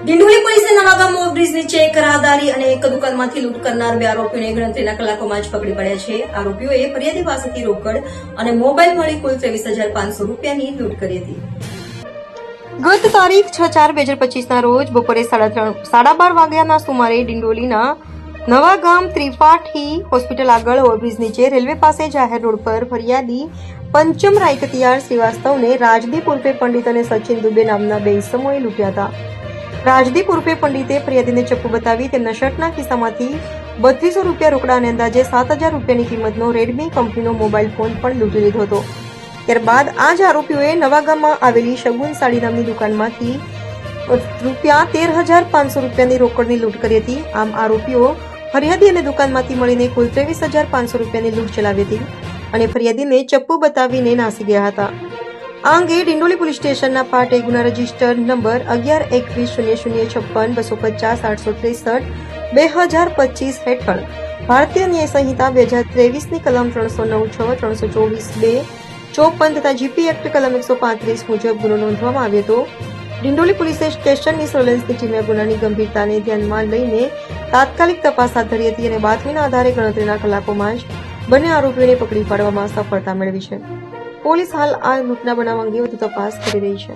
ડિંડોલી પોલીસે નવાગામ ઓવરબ્રિજ નીચે એક રાહદારી અને એક દુકાનમાંથી લૂંટ કરનાર બે આરોપીઓને ગણતરીના કલાકોમાં જ પકડી પડ્યા છે. આરોપીઓએ ફરિયાદી પાસેથી રોકડ અને મોબાઈલ મળી કુલ 23,500 રૂપિયાની લૂંટ કરી હતી. ગત તારીખ 6/4/2025 રોજ બપોરે 12:30 વાગ્યાના સુમારે ડિંડોલીના નવાગામ ત્રિપાઠી હોસ્પિટલ આગળ ઓવરબ્રિજ નીચે રેલવે પાસે જાહેર રોડ પર ફરિયાદી પંચમ રાયકતિયાર શ્રીવાસ્તવને રાજદીપ ઉર્ફે પંડિત અને સચિન દુબે નામના બે ઇસમોએ લૂંટ્યા હતા. રાજદીપ ઉર્ફે પંડિતે ફરિયાદીને ચપ્પુ બતાવી તેમના શર્ટના ખિસ્સામાંથી 3200 રૂપિયા રોકડા અને અંદાજે 7,000 રૂપિયાની કિંમતનો રેડમી કંપનીનો મોબાઈલ ફોન પણ લૂંટી લીધો હતો. ત્યારબાદ આ જ આરોપીઓએ નવાગામમાં આવેલી શગુન સાડી નામની દુકાનમાંથી રૂપિયા 13,500 રૂપિયાની રોકડની લૂંટ કરી હતી. આમ આરોપીઓ ફરિયાદી અને દુકાનમાંથી મળીને કુલ 23,500 રૂપિયાની લૂંટ ચલાવી હતી અને ફરિયાદીને ચપ્પુ બતાવીને નાસી ગયા હતા. આ અંગે ડિંડોલી પોલીસ સ્ટેશનના પાટે ગુના રજીસ્ટર નંબર 11-21-0056-250-863-2025 હેઠળ ભારતીય ન્યાય સંહિતા 2023ની કલમ 309(6), 324(2), 54 તથા જીપી એક્ટ કલમ 135 મુજબ ગુનો નોંધવામાં આવ્યો હતો. ડિંડોલી પોલીસ સ્ટેશનની સર્વેલન્સની ટીમે ગુનાની ગંભીરતાને ધ્યાનમાં લઈને તાત્કાલિક તપાસ હાથ ધરી હતી અને બાતમીના આધારે ગણતરીના કલાકોમાં જ બંને આરોપીઓને પકડી પાડવામાં સફળતા મેળવી છે. પોલીસ હાલ આ લૂંટના બનાવ અંગે વધુ તપાસ કરી રહી છે.